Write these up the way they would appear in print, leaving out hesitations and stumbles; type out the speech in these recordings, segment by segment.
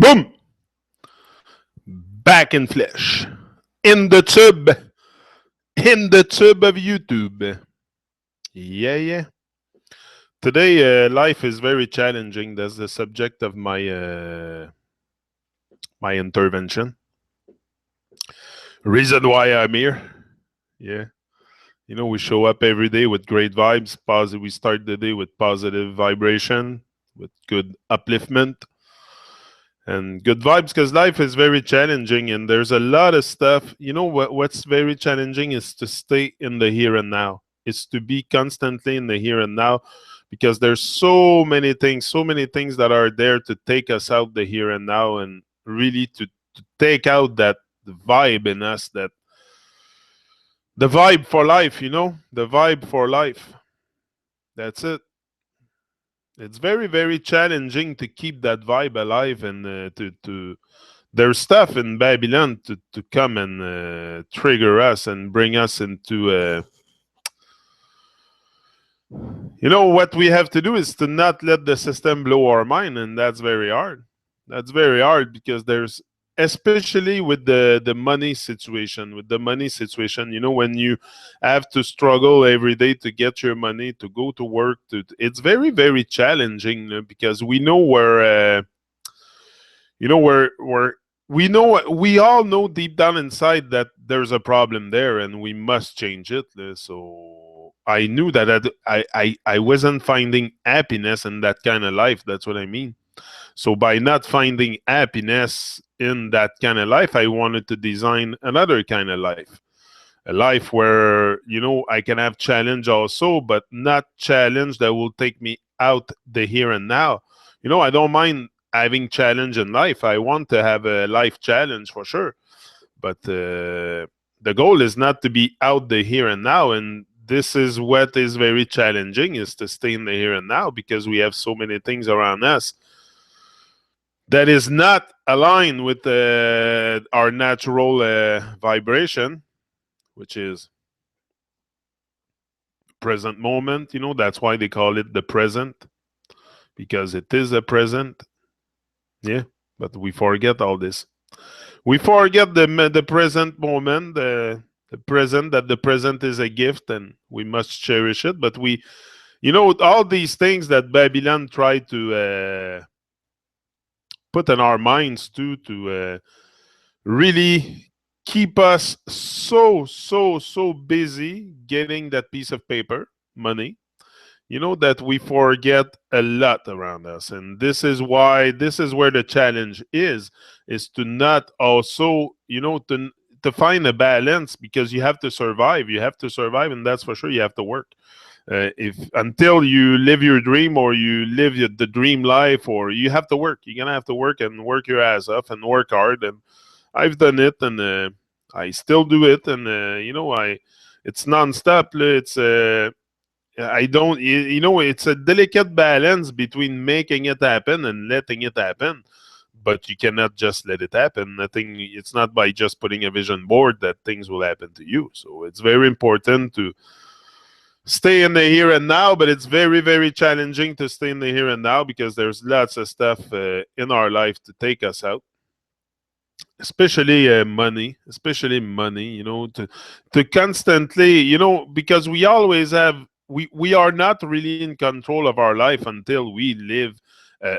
Boom! Back in flesh. In the tube. In the tube of YouTube. Yeah, yeah. Today, life is very challenging. That's the subject of my intervention. Reason why I'm here. Yeah. You know, we show up every day with great vibes. Positive. We start the day with positive vibration, with good upliftment, and good vibes because life is very challenging and there's a lot of stuff. You know what's very challenging is to stay in the here and now. It's to be constantly in the here and now because there's so many things that are there to take us out the here and now and really to take out that vibe in us, that the vibe for life, you know, the vibe for life. That's it. It's very, very challenging to keep that vibe alive and to there's stuff in Babylon to come and trigger us and bring us into you know what we have to do is to not let the system blow our mind, and that's very hard. That's very hard because there's, especially with the money situation, you know, when you have to struggle every day to get your money to go to work, to it's very, very challenging because we know where you know where we know, we all know deep down inside that there's a problem there and we must change it. So I knew that I wasn't finding happiness in that kind of life. That's what I mean. So by not finding happiness in that kind of life, I wanted to design another kind of life. A life where, you know, I can have challenge also, but not challenge that will take me out the here and now. You know, I don't mind having challenge in life. I want to have a life challenge for sure. But the goal is not to be out the here and now. And this is what is very challenging, is to stay in the here and now because we have so many things around us that is not aligned with our natural vibration, which is present moment. You know, that's why they call it the present, because it is a present. Yeah, but we forget all this. We forget the present moment, the present, that the present is a gift and we must cherish it. But we, you know, all these things that Babylon tried to put in our minds to really keep us so busy getting that piece of paper, money, you know, that we forget a lot around us. And this is why, this is where the challenge is to not also, you know, to find a balance, because you have to survive. You have to survive, and that's for sure. You have to work. If until you live your dream, or you live the dream life, or you have to work. You're gonna have to work and work your ass off and work hard. And I've done it, and I still do it. And you know, it's nonstop. It's I don't, you know, it's a delicate balance between making it happen and letting it happen. But you cannot just let it happen. Nothing, it's not by just putting a vision board that things will happen to you. So it's very important to stay in the here and now, but it's very, very challenging to stay in the here and now because there's lots of stuff in our life to take us out, especially money, you know, to constantly, you know, because we always have, we are not really in control of our life until we live a,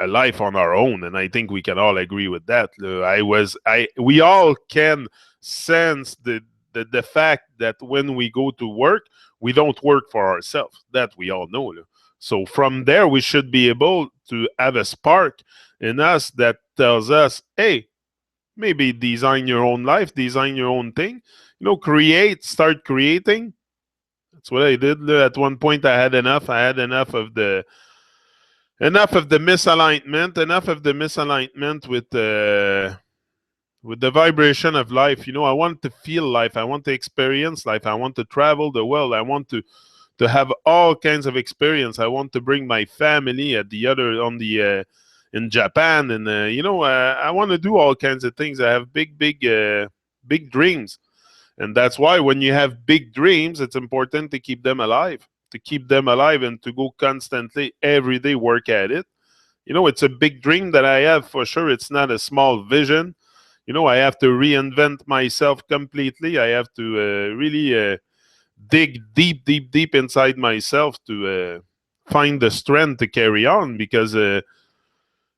a life on our own. And I think we can all agree with that. We all can sense the fact that when we go to work, we don't work for ourselves. That we all know. So from there, we should be able to have a spark in us that tells us, hey, maybe design your own life, design your own thing, you know, start creating. That's what I did. At one point, I had enough. I had enough of the misalignment, with the vibration of life. You know, I want to feel life. I want to experience life. I want to travel the world. I want to have all kinds of experience. I want to bring my family at the other on the in Japan, and you know, I want to do all kinds of things. I have big dreams, and that's why when you have big dreams, it's important to keep them alive, and to go constantly every day work at it. it's a big dream that I have for sure. It's not a small vision. I have to reinvent myself completely. I have to really dig deep, deep, deep inside myself to find the strength to carry on, because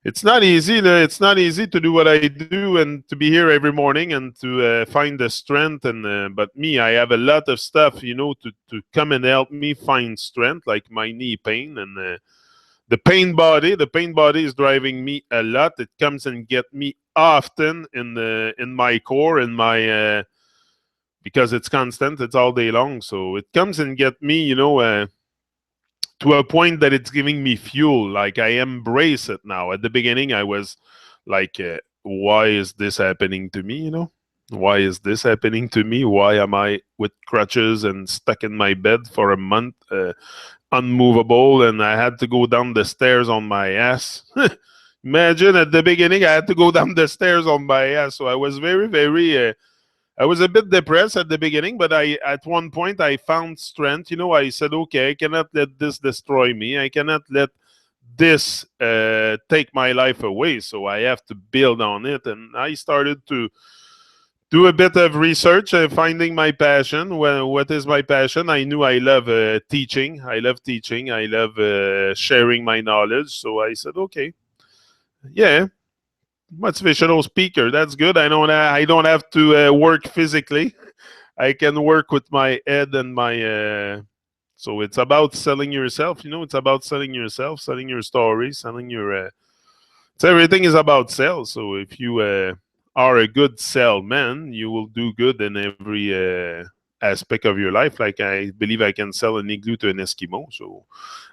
it's not easy. It's not easy to do what I do and to be here every morning and to find the strength. And but me, I have a lot of stuff, to come and help me find strength, like my knee pain and the pain body. The pain body is driving me a lot. It comes and get me often in my core, in my because it's constant. It's all day long. So it comes and get me, to a point that it's giving me fuel. Like, I embrace it now. At the beginning, I was like, why is this happening to me? Why is this happening to me? Why am I with crutches and stuck in my bed for a month, unmovable, and I had to go down the stairs on my ass? Imagine, at the beginning, I had to go down the stairs on my ass. So I was very, very I was a bit depressed at the beginning, but at one point I found strength. I said, okay, I cannot let this destroy me. I cannot let this take my life away. So I have to build on it. And I started to do a bit of research, finding my passion. Well, what is my passion? I knew I love teaching. I love teaching. I love sharing my knowledge. So I said, okay, yeah, motivational speaker. That's good. I don't have to work physically. I can work with my head and my. So it's about selling yourself. It's about selling yourself, selling your story, selling your. So everything is about sales. So if you are a good salesman, you will do good in every aspect of your life. Like, I believe I can sell an igloo to an Eskimo. So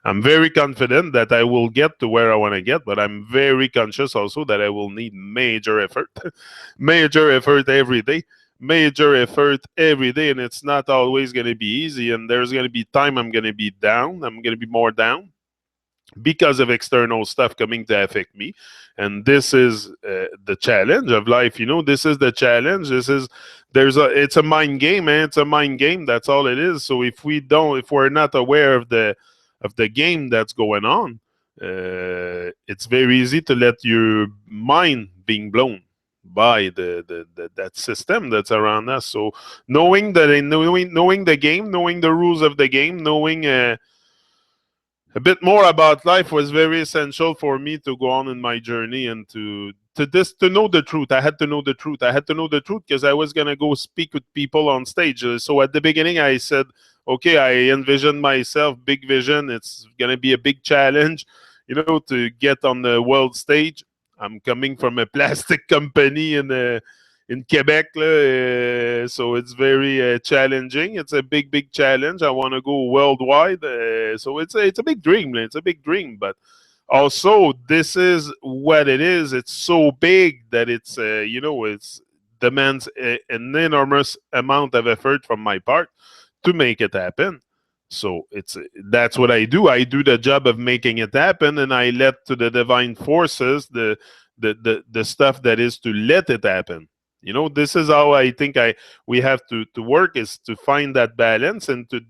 I'm very confident that I will get to where I want to get, but I'm very conscious also that I will need major effort, major effort every day, major effort every day. And it's not always going to be easy. And there's going to be time I'm going to be down. I'm going to be more down because of external stuff coming to affect me. And this is the challenge of life. This is the challenge. It's a mind game, man. It's a mind game. That's all it is. So if we're not aware of the game that's going on, it's very easy to let your mind being blown by that system that's around us. So knowing the game, knowing the rules of the game, knowing a bit more about life was very essential for me to go on in my journey and to know the truth. I had to know the truth. I had to know the truth because I was gonna go speak with people on stage. So at the beginning, I said, okay, I envisioned myself, big vision. It's gonna be a big challenge, to get on the world stage. I'm coming from a plastic company in Quebec, so it's very challenging. It's a big, big challenge. I want to go worldwide, so it's a big dream. It's a big dream, but also this is what it is. It's so big that it's demands an enormous amount of effort from my part to make it happen. So that's what I do. I do the job of making it happen, and I let to the divine forces the stuff that is to let it happen. This is how I think we have to work, is to find that balance and to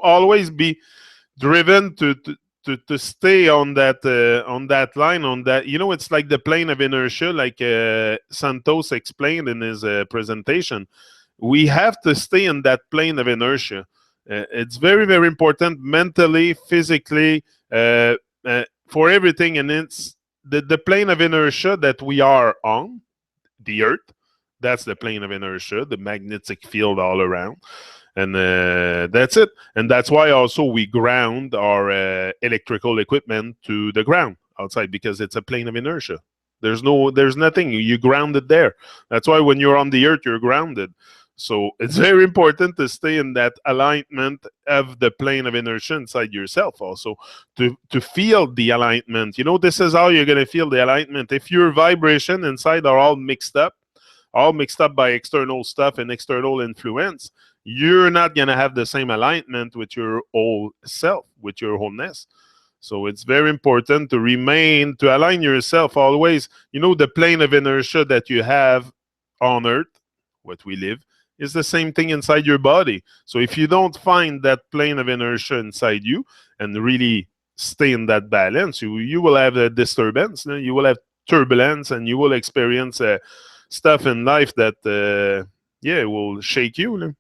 always be driven to stay on that line, on that. It's like the plane of inertia, like Santos explained in his presentation. We have to stay in that plane of inertia. It's very, very important, mentally, physically, for everything. And it's the plane of inertia that we are on, the Earth. That's the plane of inertia, the magnetic field all around. And that's it. And that's why also we ground our electrical equipment to the ground outside, because it's a plane of inertia. There's nothing. You grounded there. That's why when you're on the Earth, you're grounded. So it's very important to stay in that alignment of the plane of inertia inside yourself also, to feel the alignment. This is how you're going to feel the alignment. If your vibration inside are all mixed up by external stuff and external influence, you're not going to have the same alignment with your whole self, with your wholeness. So it's very important to align yourself always. The plane of inertia that you have on Earth, what we live, is the same thing inside your body. So if you don't find that plane of inertia inside you and really stay in that balance, you will have a disturbance, you will have turbulence, and you will experience stuff in life that will shake you.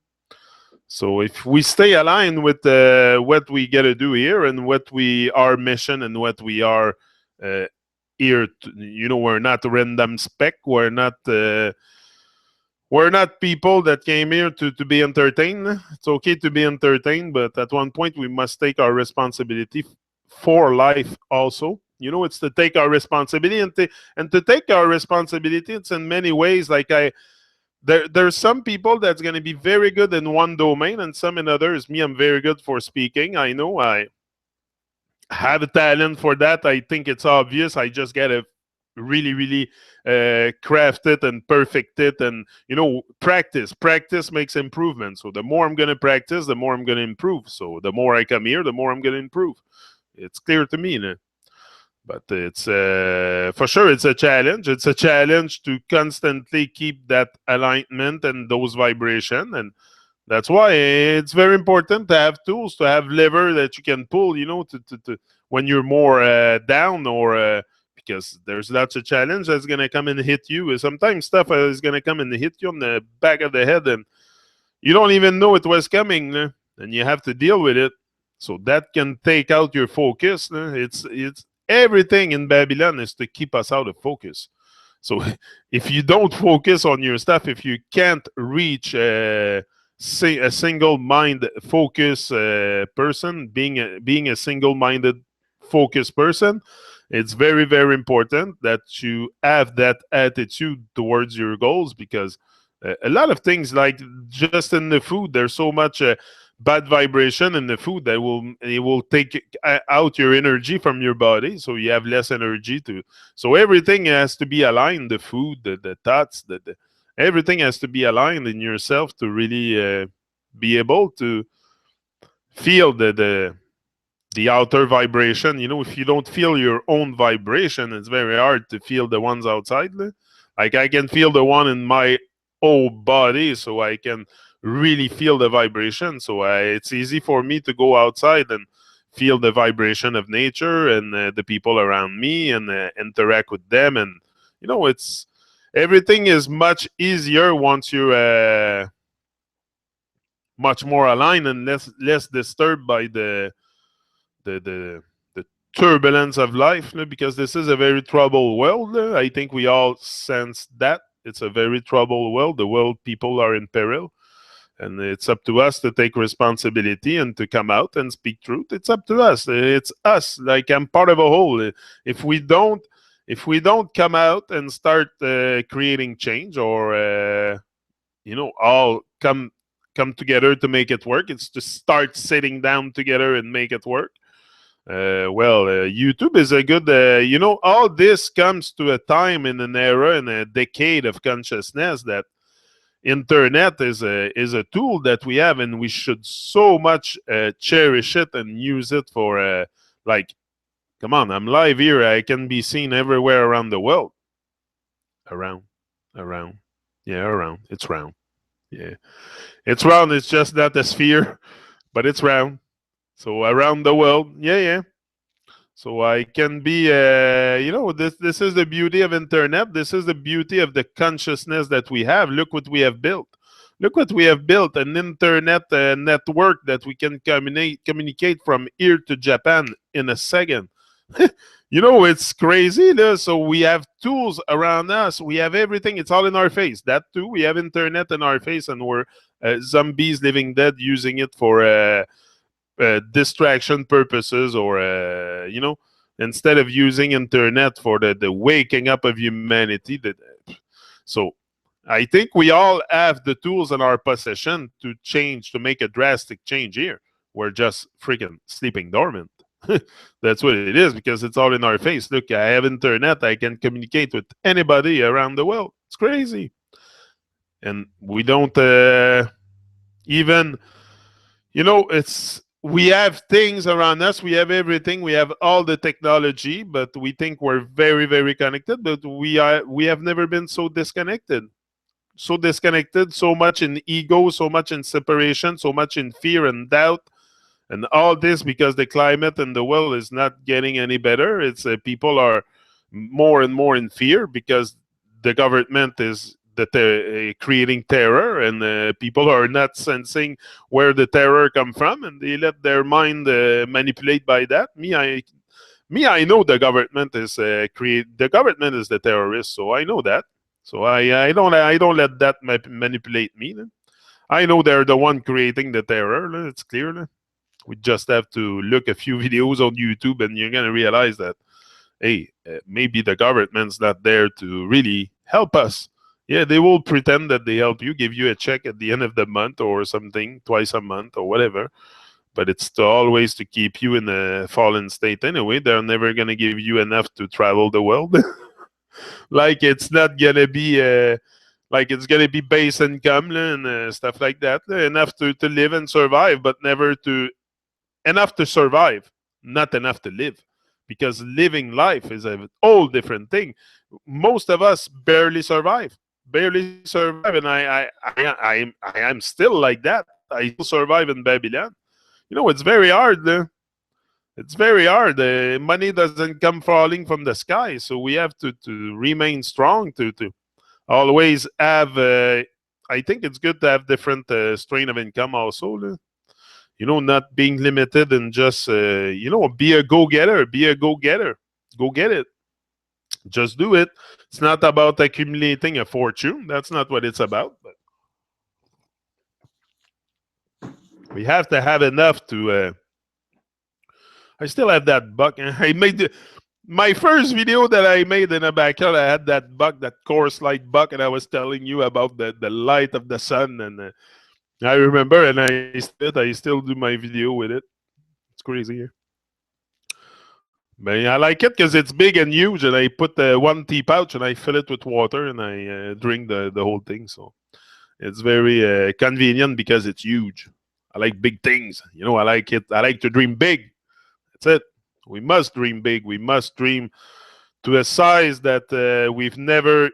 So if we stay aligned with what we got to do here and what we our mission and what we are here, we're not random speck. We're not people that came here to be entertained. It's okay to be entertained, but at one point we must take our responsibility for life also. It's to take our responsibility and to take our responsibility. It's in many ways. Like there's some people that's going to be very good in one domain and some in others. Me, I'm very good for speaking. I know I have a talent for that. I think it's obvious. I just got to really craft it and perfect it, and practice makes improvement. So the more I'm going to practice, the more I'm going to improve. So the more I come here, the more I'm going to improve. It's clear to me, but it's for sure it's a challenge. It's a challenge to constantly keep that alignment and those vibration, and that's why it's very important to have tools, to have lever that you can pull, to when you're more down, or because there's lots of challenge that's going to come and hit you. Sometimes stuff is going to come and hit you on the back of the head, and you don't even know it was coming, and you have to deal with it. So that can take out your focus. It's everything in Babylon is to keep us out of focus. So if you don't focus on your stuff, if you can't reach a single-minded focus person, being a single-minded focused person, it's very, very important that you have that attitude towards your goals, because a lot of things, like just in the food, there's so much bad vibration in the food that it will take out your energy from your body, so you have less energy to. So everything has to be aligned. The food, the thoughts, everything has to be aligned in yourself to really be able to feel the outer vibration. If you don't feel your own vibration, it's very hard to feel the ones outside. Like I can feel the one in my whole body, so I can really feel the vibration. So it's easy for me to go outside and feel the vibration of nature and the people around me, and interact with them. And it's everything is much easier once you're much more aligned and less disturbed by the turbulence of life, because this is a very troubled world. I think we all sense that it's a very troubled world. The world people are in peril. And it's up to us to take responsibility and to come out and speak truth. It's up to us. It's us. Like, I'm part of a whole. If we don't come out and start creating change, or all come together to make it work, it's to start sitting down together and make it work. YouTube is a good. All this comes to a time in an era, in a decade of consciousness, that internet is a tool that we have, and we should so much cherish it and use it for like, come on, I'm live here, I can be seen everywhere around the world. Around it's round. Yeah, it's round. It's just not a sphere, but it's round. So around the world, yeah. So I can be, this is the beauty of internet. This is the beauty of the consciousness that we have. Look what we have built. Look what we have built, an internet network that we can communicate from here to Japan in a second. It's crazy. So we have tools around us. We have everything. It's all in our face. That too, we have internet in our face, and we're zombies, living dead, using it for distraction purposes, or instead of using internet for the waking up of humanity. So I think we all have the tools in our possession to change, to make a drastic change here. We're just freaking sleeping dormant. That's what it is, because it's all in our face. Look, I have internet. I can communicate with anybody around the world. It's crazy. And we don't even, we have things around us. We have everything. We have all the technology, but we think we're very, very connected. But we have never been so disconnected. So disconnected, so much in ego, so much in separation, so much in fear and doubt. And all this because the climate in the world is not getting any better. It's people are more and more in fear because the government is creating terror, and people are not sensing where the terror come from, and they let their mind manipulate by that. I know the government is the government is the terrorist, so I know that. So I don't let that manipulate me. I know they're the one creating the terror. It's clear. We just have to look a few videos on YouTube, and you're gonna realize that, hey, maybe the government's not there to really help us. Yeah, they will pretend that they help you, give you a check at the end of the month or something, twice a month or whatever. But it's always to keep you in a fallen state anyway. They're never gonna give you enough to travel the world. Like it's not gonna be like it's gonna be base income and stuff like that, enough to live and survive, but never to enough to survive, not enough to live, because living life is a whole different thing. Most of us barely survive, and I am still like that. I still survive in Babylon. You know, it's very hard. It's very hard. Money doesn't come falling from the sky, so we have to remain strong, to always have. I think it's good to have different strain of income also. You know, not being limited and just be a go-getter. Be a go-getter. Go get it. Just do it. It's not about accumulating a fortune. That's not what it's about. But we have to have enough to. I still have that buck. I made my first video that I made in the backyard. I had that buck, that coarse light buck, and I was telling you about the light of the sun. And I remember, and I still do my video with it. It's crazy. But I like it because it's big and huge, and I put the one tea pouch and I fill it with water, and I drink the whole thing. So it's very convenient because it's huge. I like big things. You know, I like it. I like to dream big. That's it. We must dream big. We must dream to a size that we've never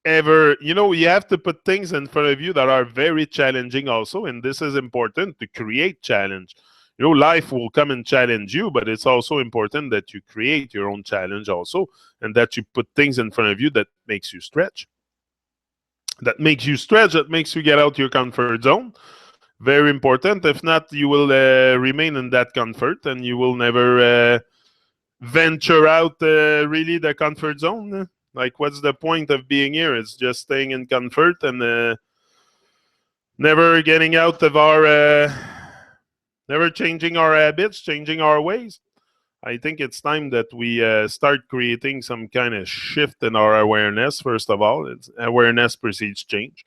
ever. You know, you have to put things in front of you that are very challenging also, and this is important to create challenge. You know, life will come and challenge you, but it's also important that you create your own challenge also, and that you put things in front of you that makes you stretch. That makes you stretch, that makes you get out your comfort zone. Very important. If not, you will remain in that comfort, and you will never venture out really the comfort zone. Like, what's the point of being here? It's just staying in comfort and never getting out of our... never changing our habits, changing our ways. I think it's time that we start creating some kind of shift in our awareness. First of all, awareness precedes change.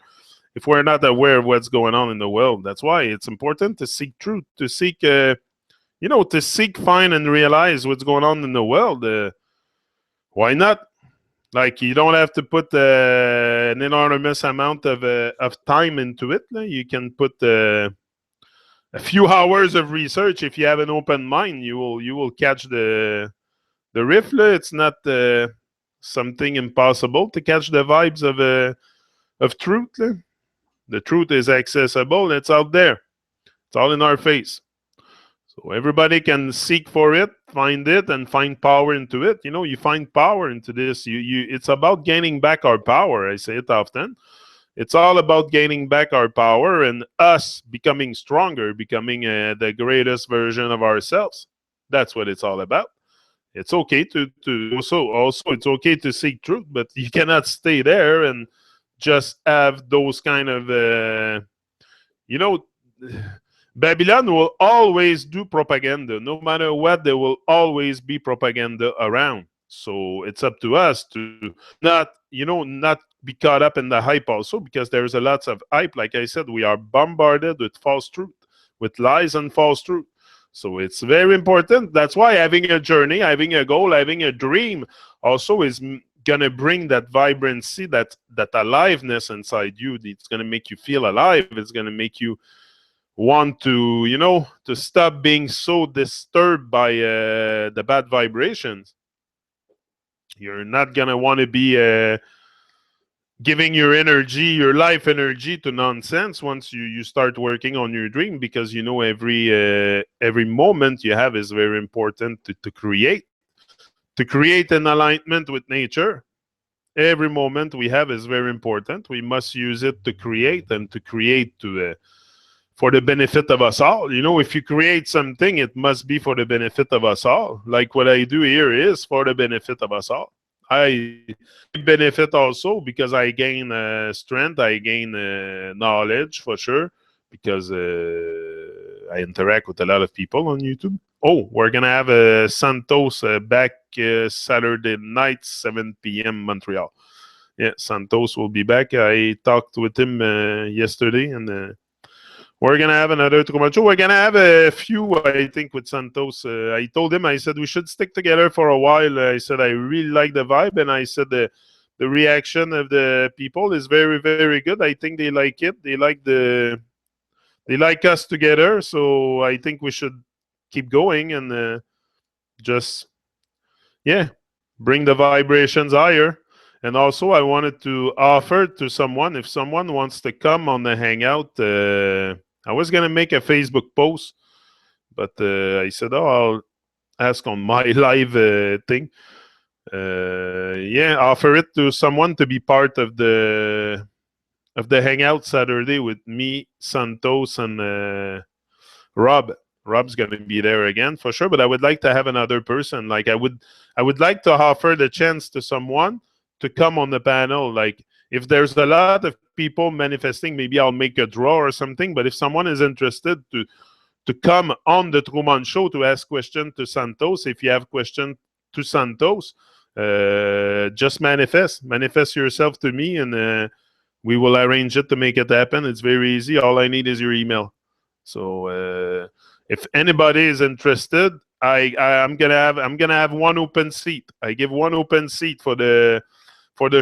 If we're not aware of what's going on in the world, that's why it's important to seek truth, to seek, to seek, find, and realize what's going on in the world. Why not? Like, you don't have to put an enormous amount of time into it. You can put a few hours of research. If you have an open mind, you will catch the riff. It's not something impossible to catch the vibes of truth. The truth is accessible. It's out there. It's all in our face. So everybody can seek for it, find it, and find power into it. You know, you find power into this. It's about gaining back our power. I say it often. It's all about gaining back our power and us becoming stronger, becoming the greatest version of ourselves. That's what it's all about. It's okay to also it's okay to seek truth, but you cannot stay there and just have those kind of Babylon will always do propaganda. No matter what, there will always be propaganda around. So it's up to us to not be caught up in the hype also, because there's a lots of hype. Like I said, we are bombarded with false truth, with lies and false truth. So it's very important. That's why having a journey, having a goal, having a dream also is gonna bring that vibrancy, that aliveness inside you. It's gonna make you feel alive. It's gonna make you want to, to stop being so disturbed by the bad vibrations. You're not gonna want to be giving your energy, your life energy to nonsense once you start working on your dream, because you know every moment you have is very important to create an alignment with nature. Every moment we have is very important. We must use it to create, and to create to for the benefit of us all. You know, if you create something, it must be for the benefit of us all. Like what I do here is for the benefit of us all. I benefit also because I gain strength, I gain knowledge for sure, because I interact with a lot of people on YouTube. Oh, we're gonna have Santos back Saturday night, 7 p.m. Montreal. Yeah, Santos will be back. I talked with him yesterday, and we're gonna have another Truman show. We're gonna have a few, I think, with Santos. I told him, I said we should stick together for a while. I said I really like the vibe, and I said the reaction of the people is very, very good. I think they like it. They like us together. So I think we should keep going and just bring the vibrations higher. And also, I wanted to offer to someone, if someone wants to come on the hangout. I was gonna make a Facebook post, but I said, "Oh, I'll ask on my live thing." Offer it to someone to be part of the hangout Saturday with me, Santos, and Rob. Rob's gonna be there again for sure. But I would like to have another person. Like I would like to offer the chance to someone to come on the panel. Like if there's a lot of people manifesting, maybe I'll make a draw or something. But if someone is interested to come on the Truman Show to ask questions to Santos, if you have questions to Santos, just manifest yourself to me, and we will arrange it to make it happen. It's very easy. All I need is your email. So if anybody is interested, I'm gonna have one open seat. I give one open seat for the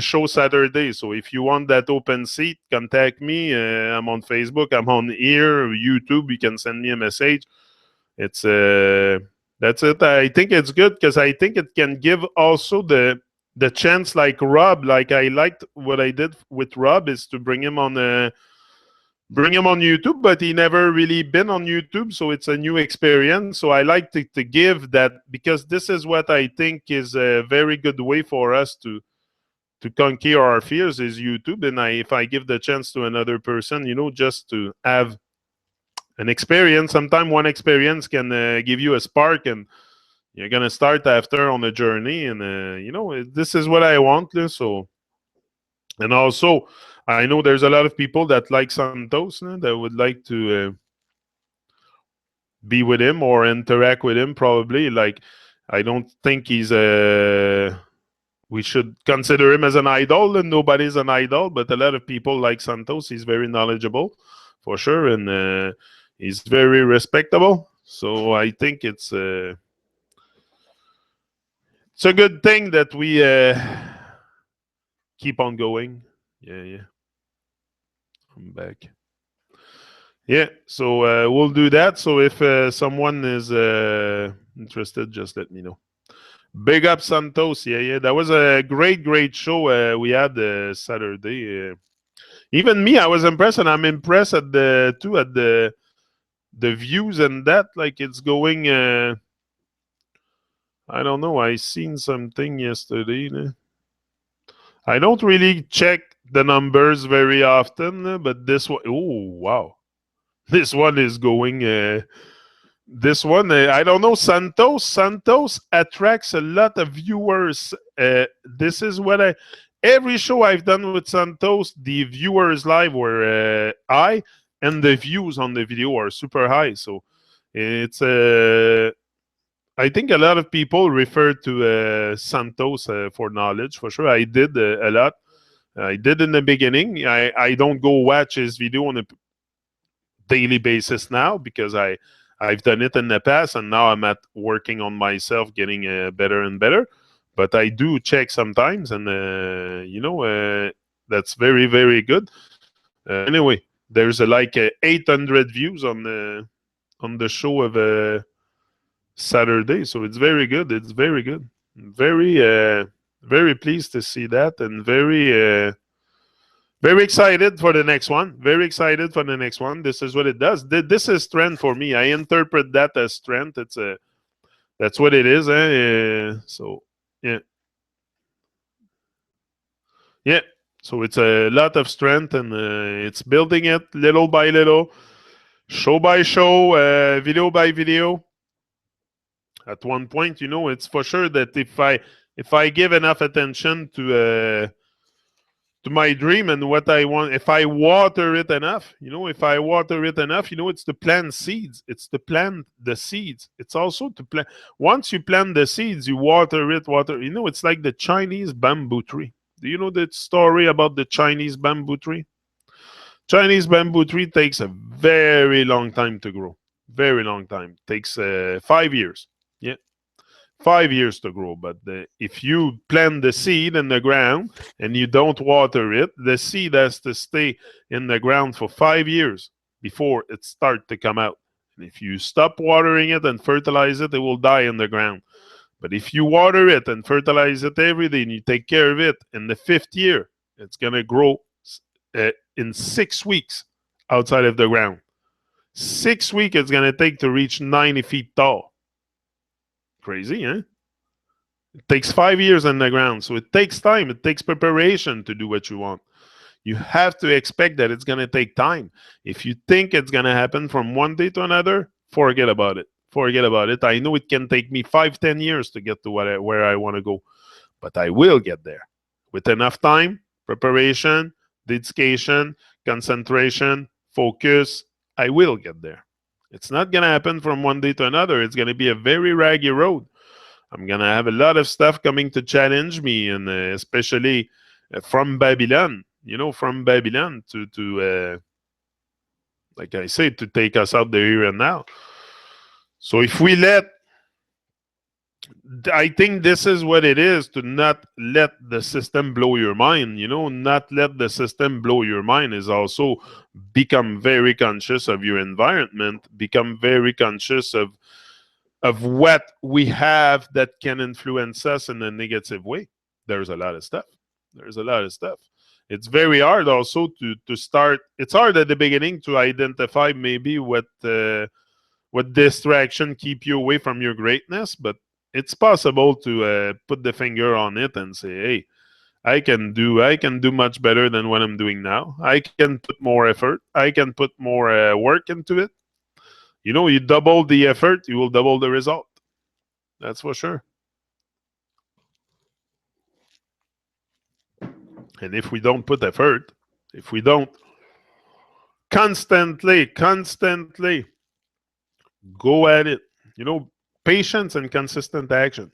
show Saturday. So if you want that open seat, contact me. I'm on Facebook. I'm on here, YouTube. You can send me a message. It's that's it. I think it's good because I think it can give also the chance, like Rob. Like I liked what I did with Rob is to bring him on YouTube, but he never really been on YouTube, so it's a new experience. So I like to give that, because this is what I think is a very good way for us to conquer our fears is YouTube. And if I give the chance to another person, just to have an experience, sometimes one experience can give you a spark, and you're gonna start after on a journey. And this is what I want. So, and also, I know there's a lot of people that like Santos that would like to be with him or interact with him. Probably, like, I don't think he's we should consider him as an idol, and nobody's an idol, but a lot of people like Santos. He's very knowledgeable, for sure, and he's very respectable. So I think it's a good thing that we keep on going. Yeah. I'm back. Yeah, so we'll do that. So if someone is interested, just let me know. Big up Santos. Yeah. That was a great show we had Saturday. Even me, I was impressed, and I'm impressed at the views and that. Like it's going. I don't know. I seen something yesterday. I don't really check the numbers very often, but this one, oh wow, this one is going. This one, I don't know. Santos attracts a lot of viewers. This is what every show I've done with Santos, the viewers live were high, and the views on the video are super high. So it's I think a lot of people refer to Santos for knowledge, for sure. I did a lot. I did in the beginning. I don't go watch his video on a daily basis now, because I've done it in the past, and now I'm working on myself, getting better and better. But I do check sometimes, and that's very, very good. Anyway, there's like 800 views on the show of Saturday, so it's very good. It's very good. Very, very pleased to see that, and very Very excited for the next one. Very excited for the next one. This is what it does. This is strength for me. I interpret that as strength. That's what it is. So yeah, yeah. So it's a lot of strength, and it's building it little by little, show by show, video by video. At one point, it's for sure that if I give enough attention to my dream and what I want, if I water it enough, it's to plant seeds. It's to plant the seeds. It's also to plant. Once you plant the seeds, you water it, it's like the Chinese bamboo tree. Do you know the story about the Chinese bamboo tree? Chinese bamboo tree takes a very long time to grow. Very long time. Takes 5 years. Yeah. 5 years to grow. But if you plant the seed in the ground and you don't water it, the seed has to stay in the ground for 5 years before it starts to come out. And if you stop watering it and fertilize it, it will die in the ground. But if you water it and fertilize it every day and you take care of it, in the 5th year, it's going to grow in 6 weeks outside of the ground. 6 weeks it's going to take to reach 90 feet tall. Crazy, huh? It takes 5 years in the ground. So it takes time. It takes preparation to do what you want. You have to expect that it's going to take time. If you think it's going to happen from one day to another, forget about it. Forget about it. I know it can take me 5-10 years to get to where I want to go, but I will get there with enough time, preparation, dedication, concentration, focus. I will get there. It's not going to happen from one day to another. It's going to be a very raggy road. I'm going to have a lot of stuff coming to challenge me, and especially from Babylon, from Babylon to like I say, to take us out there here and now. So if we I think this is what it is, to not let the system blow your mind. Not let the system blow your mind is also become very conscious of your environment, become very conscious of what we have that can influence us in a negative way. There's a lot of stuff. It's very hard also to start. It's hard at the beginning to identify maybe what distraction keep you away from your greatness, but it's possible to put the finger on it and say, hey, I can do much better than what I'm doing now. I can put more effort. I can put more work into it. You double the effort, you will double the result. That's for sure. And if we don't put effort, if we don't constantly go at it, patience and consistent action.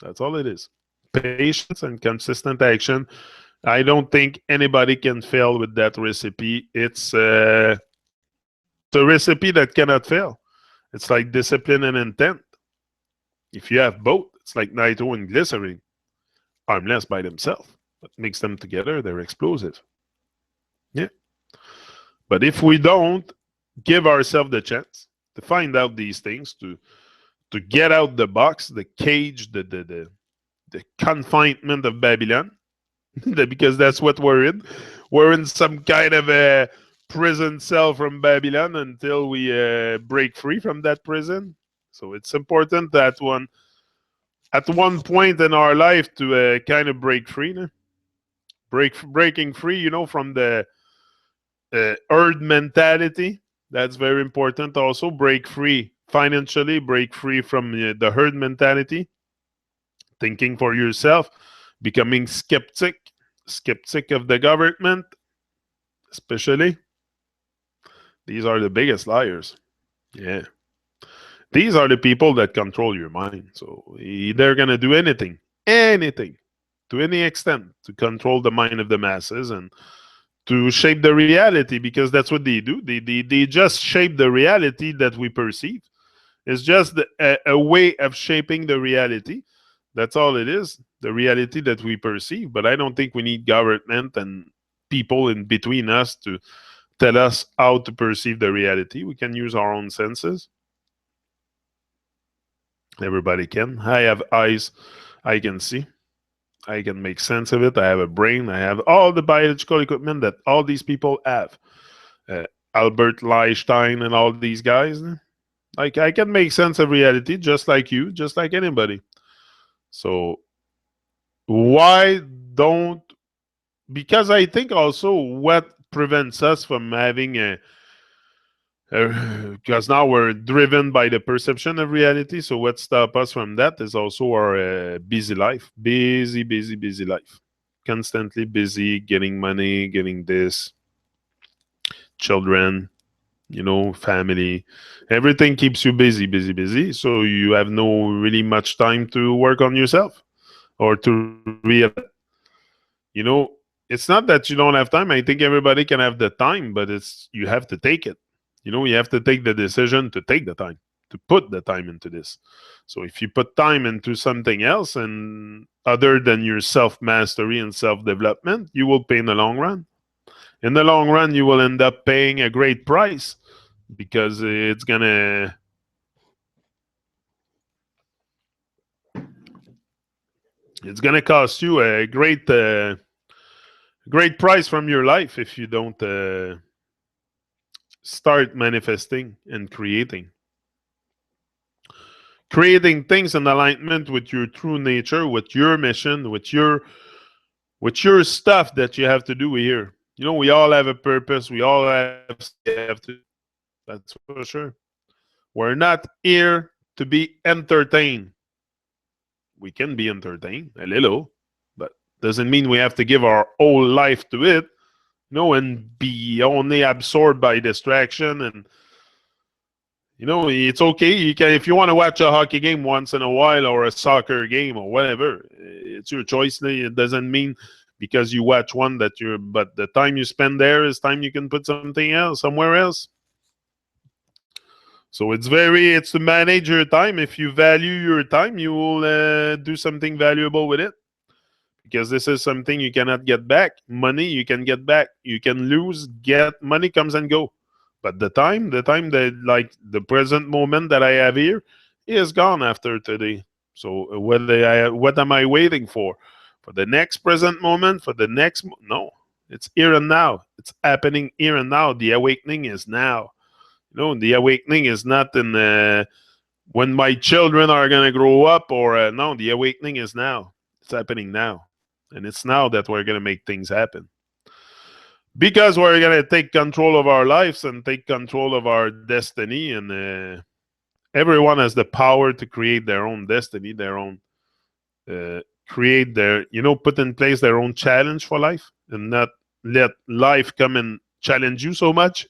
That's all it is. Patience and consistent action. I don't think anybody can fail with that recipe. It's a recipe that cannot fail. It's like discipline and intent. If you have both, it's like nitro and glycerin. Harmless by themselves, but mix them together, they're explosive. Yeah. But if we don't give ourselves the chance to find out these things, to get out the box, the cage, the confinement of Babylon, because that's what we're in. We're in some kind of a prison cell from Babylon until we break free from that prison. So it's important that at one point in our life to kind of break free. Breaking free, from the herd mentality. That's very important. Also, break free financially, break free from the herd mentality. Thinking for yourself, becoming skeptic of the government, especially. These are the biggest liars. Yeah. These are the people that control your mind. So they're going to do anything, to any extent, to control the mind of the masses and to shape the reality, because that's what they do. They just shape the reality that we perceive. It's just a way of shaping the reality. That's all it is, the reality that we perceive. But I don't think we need government and people in between us to tell us how to perceive the reality. We can use our own senses. Everybody can. I have eyes, I can see. I can make sense of it. I have a brain. I have all the biological equipment that all these people have. Albert Einstein and all these guys. Like, I can make sense of reality just like you, just like anybody. So why don't, because I think also what prevents us from having a because now we're driven by the perception of reality. So what stops us from that is also our busy life, busy life, constantly busy, getting money, getting this, children, family, everything keeps you busy. So you have no really much time to work on yourself or to realize, you know, it's not that you don't have time. I think everybody can have the time, but it's you have to take it. You have to take the decision to take the time, to put the time into this. So if you put time into something else and other than your self mastery and self development, you will pay in the long run. In the long run, you will end up paying a great price because it's gonna cost you a great price from your life if you don't start manifesting and creating things in alignment with your true nature, with your mission, with your stuff that you have to do here. We all have a purpose. We all have stuff we have to. That's for sure. We're not here to be entertained. We can be entertained a little, but doesn't mean we have to give our whole life to it. And be only absorbed by distraction. And it's okay. You can, if you want to watch a hockey game once in a while or a soccer game or whatever, it's your choice. It doesn't mean because you watch one but the time you spend there is time you can put something else somewhere else. So it's to manage your time. If you value your time, you will do something valuable with it. Because this is something you cannot get back. Money you can get back. You can lose, get money comes and go. But the time that, like, the present moment that I have here is gone after today. So what am I waiting for? For the next present moment? For the next? No, it's here and now. It's happening here and now. The awakening is now. The awakening is not in when my children are gonna grow up, or no. The awakening is now. It's happening now. And it's now that we're going to make things happen. Because we're going to take control of our lives and take control of our destiny. And everyone has the power to create their own destiny, their own, create their, put in place their own challenge for life and not let life come and challenge you so much.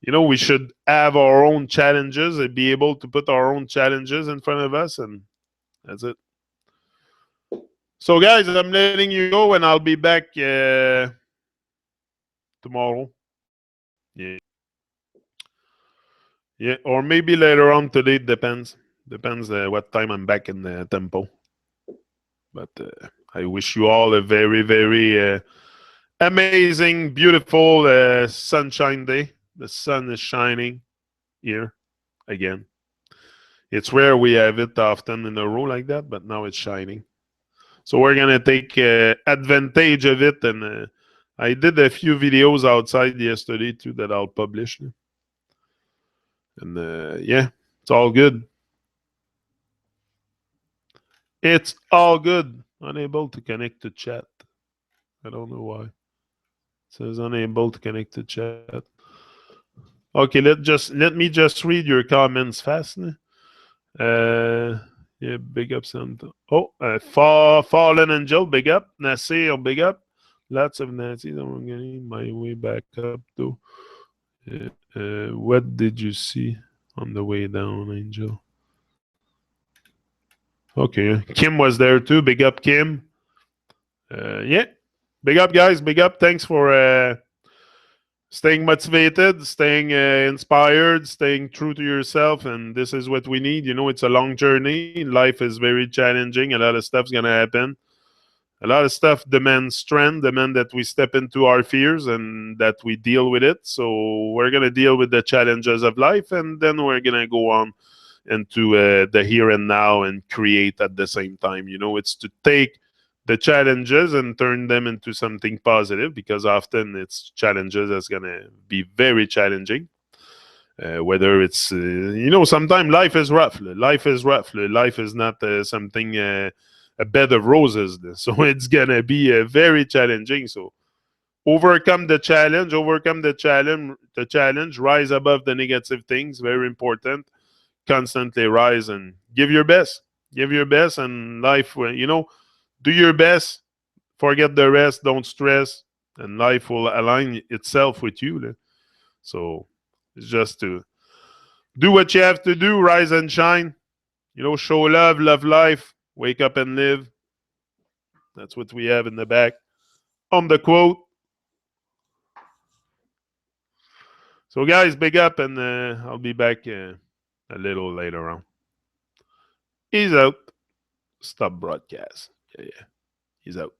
We should have our own challenges and be able to put our own challenges in front of us. And that's it. So, guys, I'm letting you go, and I'll be back tomorrow. Yeah, or maybe later on today. Depends. Depends what time I'm back in Tempo. But I wish you all a very, very amazing, beautiful sunshine day. The sun is shining here again. It's rare we have it often in a row like that, but now it's shining. So we're going to take advantage of it. And I did a few videos outside yesterday too that I'll publish. And yeah, it's all good. It's all good. Unable to connect to chat. I don't know why. It says unable to connect to chat. Okay, let me just read your comments fast. Yeah, big up Santa. Oh, Fallen Angel, big up. Nasir, big up. Lots of Nazis. I'm getting my way back up though. What did you see on the way down, Angel? Okay, Kim was there too. Big up, Kim. Yeah, big up, guys. Big up. Thanks for staying motivated, staying inspired, staying true to yourself. And this is what we need. It's a long journey. Life is very challenging. A lot of stuff's going to happen. A lot of stuff demands strength, demand that we step into our fears and that we deal with it. So we're going to deal with the challenges of life, and then we're going to go on into the here and now and create at the same time. It's to take the challenges and turn them into something positive, because often it's challenges that's going to be very challenging. Whether it's, sometimes life is rough. Life is rough. Life is not something, a bed of roses. So it's going to be very challenging. So overcome the challenge, rise above the negative things. Very important. Constantly rise and give your best. Give your best, and life, do your best. Forget the rest. Don't stress, and life will align itself with you. So it's just to do what you have to do, rise and shine. Show love, love life, wake up and live. That's what we have in the back on the quote. So, guys, big up, and I'll be back a little later on. He's out. Stop broadcast. Yeah. He's out.